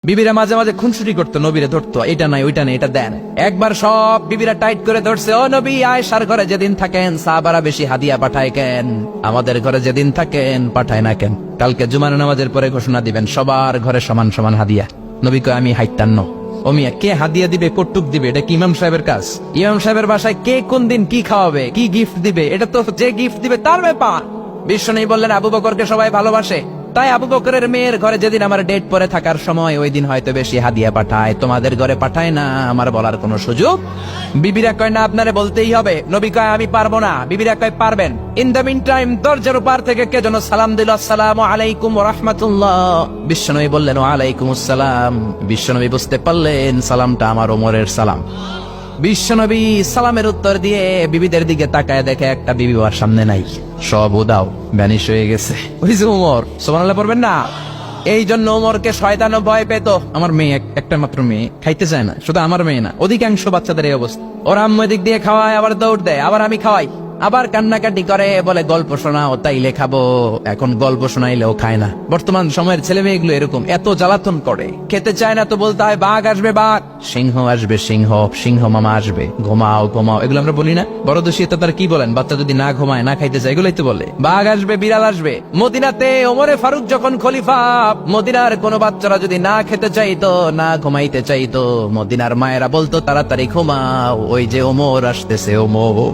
বিবিরা মাঝে মাঝে খুনসুটি করতো, নবীরে ধরতো, এটা নাই ওইটা নেই, এটা দেন। একবার সব বিবিরা টাইট করে ধরছে, ও নবী, আয়েশার ঘরে যেদিন থাকেন সাহাবারা বেশি হাদিয়া পাঠায় কেন? আমাদের ঘরে যেদিন থাকেন পাঠায় না কেন? কালকে জুমার নামাজের পরে ঘোষণা দিবেন সবার ঘরে সমান সমান হাদিয়া। নবী কয় আমি হাইতান্ন। ও মিয়া, কে হাদিয়া দিবে, কটুক দিবে, এটা কি ইমাম সাহেবের কাজ? ইমাম সাহেবের বাসায় কে কোন দিন কি খাওয়াবে, কি গিফট দিবে, এটা তো যে গিফট দিবে তার ব্যাপার। বিশ্বনবী বললেন আবু বকরকে সবাই ভালোবাসে, তাই আবু বকরের মেয়ের ঘরে যেদিন আমার ডেট পরে থাকার সময় ওই দিন হয়তো বেশি হাদিয়া পাঠায়, তোমাদের ঘরে পাঠায় না। আমার বলার কোনো সুযোগ? বিবিরা কয় না, আপনারে বলতেই হবে। নবী কয় আমি পারবো না। বিবিরা কয় পারবেন। ইন দ্য মিন টাইম দরজার উপর থেকে কে যেন সালাম দিল, আসসালামু আলাইকুম ওয়া রাহমাতুল্লাহ। বিশ্বনবী বললেন ওয়া আলাইকুমুস সালাম। বিশ্বনবী বুঝতে পারলেন সালামটা আমার ওমরের সালাম। বিশ্বনবী সালামের উত্তর দিয়ে বিবিদের দিকে তাকায় দেখে একটা বিবি ওর সামনে নাই, সব উদাও, ভ্যানিশ হয়ে গেছে। ওই যে ওমর, সুবহানাল্লাহ পড়বেন না? এই জন্য ওমরকে শয়তানও ভয় পেত। আমার মেয়ে, একটা মাত্র মেয়ে, খাইতে চায় না। শুধু আমার মেয়ে না, অধিকাংশ বাচ্চাদের এই অবস্থা। ওরা আম্মু দিক দিয়ে খাওয়ায়, আবার দৌড় দেয়, আবার আমি খাওয়াই, আবার কান্নাকাটি করে, বলে গল্প শোনাও, তাইলে খাবো। এখন গল্প শোনাইলেও খায় না। বর্তমান সময়ের ছেলে মেয়েগুলো এরকম, এত জ্বালাতন করে। খেতে চায় না তো বলতে হয় বাঘ আসবে বাঘ, সিংহ আসবে সিংহ, সিংহ মামা আসবে, ঘুমাও ঘুমাও, এগুলো আমরা বলি না? বড় দোষী তো তার কি বলেন? বাচ্চা যদি না ঘুমায়, না খাইতে চায়, এগুলোই তো বলে। বাঘ আসবে, বিড়াল আসবে। মদিনাতে ওমরে ফারুক যখন খলিফা, মদিনার কোন বাচ্চারা যদি না খেতে চাইতো, না ঘুমাইতে চাইতো, মদিনার মায়েরা বলতো তাড়াতাড়ি ঘুমাও, ওই যে ওমর আসতেছে, ওমর।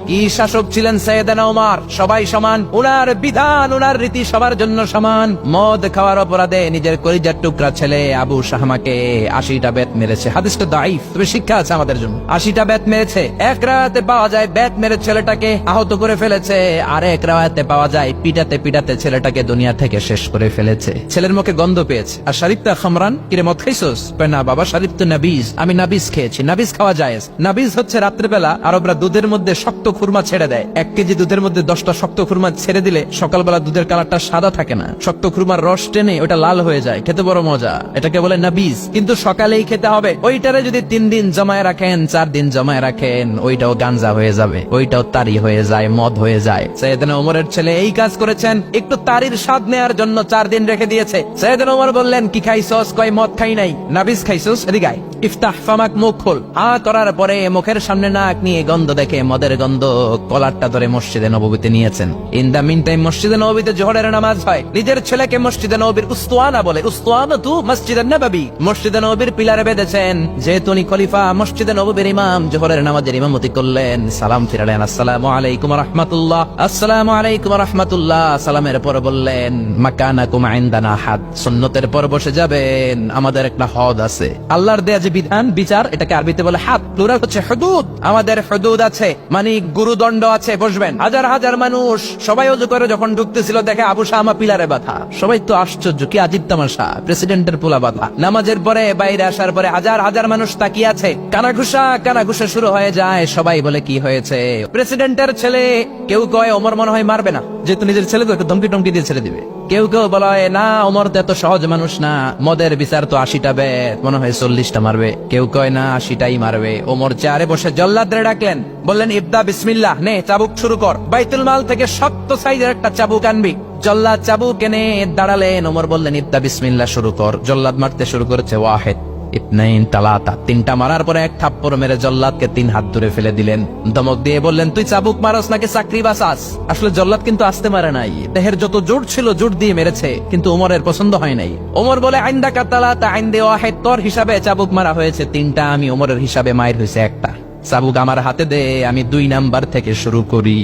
কি শাসক ছিলেন সাইয়েদনা ওমর! সবাই সমান, উনার বিধান, উনার রীতি সবার জন্য সমান। মদ খাওয়ার অপরাধে নিজের কলিজার টুকরা ছেলে আবু শাহমাকে 80টা বেত মেরেছে। হাদিসটা দাঈফ, তবে শিক্ষা আছে আমাদের জন্য। 80টা বেত মেরেছে। এক রাতে পাওয়া যায় বেত মেরে ছেলেটাকে আহত করে ফেলেছে, আর এক রাতে পাওয়া যায় পিটাতে পিটাতে ছেলেটাকে দুনিয়া থেকে শেষ করে ফেলেছে। ছেলের মুখে গন্ধ পেয়েছে। আর শরীফতা খামরান, কিরে মদ খাইছস? না বাবা, শরীফ তো নাবিজ, আমি নাবিজ খেয়েছি। নাবিজ খাওয়া যায়। নাবিজ হচ্ছে রাত্রেবেলা আরবরা দুধের মধ্যে শক্ত খুরমা ছেড়ে দেয়। 1 কেজি দুধের মধ্যে 10টা শক্ত খুরমা ছেড়ে দিলে সকালবেলা দুধের কালারটা সাদা থাকে না, শক্ত খুরমার রস টেনে ওটা লাল হয়ে যায়, খেতে বড় মজা। এটাকে বলে নাবিজ। কিন্তু সকালেই খেতে হবে। ওইটারে যদি 3 দিন জমায় রাখেন, 4 দিন জমায় রাখেন, ওইটাও গাঞ্জা হয়ে যাবে, ওইটাও তারি হয়ে যায়, মদ হয়ে যায়। সাইয়েদনা ওমরের ছেলে এই কাজ করেছেন, একটু তারির স্বাদ নেয়ার জন্য 4 দিন রেখে দিয়েছে। সাইয়েদনা ওমর বললেন কি খাইছস? কয় মদ খাই নাই। নাবিজ খাইছস? এদিকে আয়, ইফতাহ ফামাক, মুখ খোল। করার পরে মুখের সামনে নাক নিয়ে গন্ধ দেখে মদের গন্ধ, কলারটা ধরে মসজিদে নববীতে নিয়েছেন। ইন দা মিন টাইম মসজিদে নববীতে জোহরের নামাজ হয়। নিজের ছেলেকে মসজিদে নববীর উস্তুয়ানা বলে, উস্তুয়ানা তু মসজিদে নববী, মসজিদে নববীর পিলারে বেঁধেছেন। যেহেতু উনি খলিফা, মসজিদে নববীর ইমাম, জোহরের নামাজের ইমামতি করলেন। সালাম ফিরালেন, আসসালামু আলাইকুম ওয়া রাহমাতুল্লাহ, আসসালামু আলাইকুম ওয়া রাহমাতুল্লাহ। সালামের পর বললেন মাকানাকুম ইনদানা হাদ, সুন্নতের পর বসে যাবেন, আমাদের একটা হদ আছে। আল্লাহর দেয়া যে বিধান, বিচার, এটাকে আরবিতে বলে হাদ, প্লুরাল হচ্ছে হুদুদ। আমাদের হুদুদ আছে, মানে গুরুদণ্ড আছে, বসবেন। হাজার হাজার মানুষ সবাই ওযু করে যখন ঢুকতেছিল, দেখে আবু শামা পিলারে বাঁধা। সবাই তো আশ্চর্য, কি আজীব তামাশা, প্রেসিডেন্টের পোলা বাঁধা। নামাজের পরে বাইরে আসার পরে হাজার হাজার মানুষ তাকিয়ে আছে, কানাঘুষা শুরু হয়ে যায়। সবাই বলে কি হয়েছে? প্রেসিডেন্টের ছেলে। কেউ কয় ওমর মনে হয় মারবে না, যেহেতু নিজের ছেলে তো একটু ধমকি টমকি দিয়ে ছেড়ে দিবে। কেউ কেউ বলে না, ওমর তো এত সহজ মানুষ না, মদের বিচার তো 80টা বেত, মনে হয় 40টা মারবে। কেউ কয় না, 80টাই মারবে। ওমর চেয়ারে বসে জল্লাদরে ডাকলেন, বললেন ইবদা বিসমিল্লাহ, নে চাবুক শুরু কর। বাইতুল মাল থেকে শক্ত সাইজের একটা চাবুক আনবি। জল্লাদ চাবুক এনে দাঁড়ালেন। ওমর বললেন ইবদা বিসমিল্লাহ, শুরু কর। জল্লাদ মারতে শুরু করেছে। ওয়াহিদ, ইতনাইন, তালাতা, 3টা মারার পরে এক থাপ্পড় মেরে জল্লাদকে 3 হাত দূরে ফেলে দিলেন। ধমক দিয়ে বললেন তুই চাবুক মারস নাকি চাকরি বাসাস? আসলে জল্লাদ কিন্তু আসতে মারে নাই, দেহের যত জোর ছিল জোর দিয়ে মেরেছে, কিন্তু ওমরের পছন্দ হয় নাই। ওমর বলে আইন্দাকা তালাতা আইন্দে ওয়াহিদ, তোর হিসাবে চাবুক মারা হয়েছে 3টা, আমি ওমরের হিসাবে মায়ের হয়েছে 1টা। চাবুক আমার হাতে দে, আমি 2 নাম্বার থেকে শুরু করি।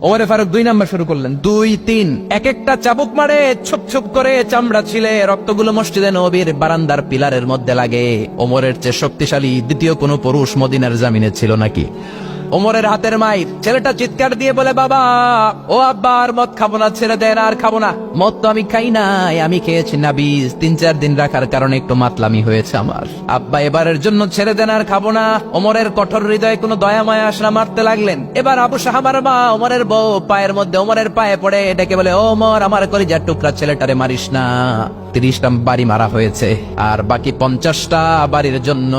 ওমরে ফারুক 2 নাম্বার শুরু করলেন। 2, 3, এক একটা চাবুক মারে, ছুপ ছুপ করে চামড়া ছিলে, রক্তগুলো মসজিদে নববীর বারান্দার পিলারের মধ্যে লাগে। ওমরের চেয়ে শক্তিশালী দ্বিতীয় কোনো পুরুষ মদিনার জামিনে ছিল নাকি? ওমরের হাতের মাইর। ছেলেটা চিৎকার দিয়ে বলে বাবা, ও আব্বা, আর মদ খাবো না, ছেড়ে দেন, আর খাবো না। মদ তো আমি খাই নাই, আমি খেয়েছি নাবিজ, 3-4 দিন রাখার কারণে একটু মাতলামি হয়েছে আমার। আব্বা এবারের জন্য ছেড়ে দেন, আর খাবো না। ওমরের কঠোর হৃদয়ে কোনো দয়া মায়া আসনা, মারতে লাগলেন। এবার আবু শাহমার মা, ওমরের বউ, পায়ের মধ্যে ওমরের পায়ে পড়ে ডেকে বলে, ওমর, আমার কলিজার টুকরা ছেলেটারে মারিস না। 30টা বাড়ি মারা হয়েছে, আর বাকি 50টা বাড়ির জন্য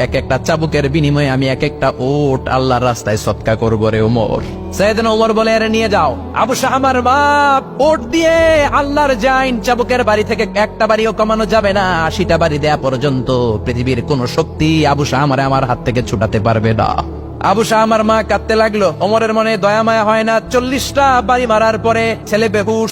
এক একটা চাবুকের বিনিময়ে আমি এক একটা ওট আল্লাহর রাস্তায় সদকা করব রে ওমর। সাইয়েদনা ওমর বলে, আরে নিয়ে যাও। আবু শাহমার বাপ ওট দিয়ে আল্লাহর জাইন চাবুকের বাড়ি থেকে একটা বাড়িও কমানো যাবে না, 80টা বাড়ি দেয়া পর্যন্ত পৃথিবীর কোন শক্তি আবু শাহমারে আমার হাত থেকে ছুটাতে পারবে না। আবু শাহমার মা কাঁদতে লাগলো। ওমরের মনে দয়া মায়া হয় না। 40টা বাড়ি মারার পরে ছেলে বেহুশ।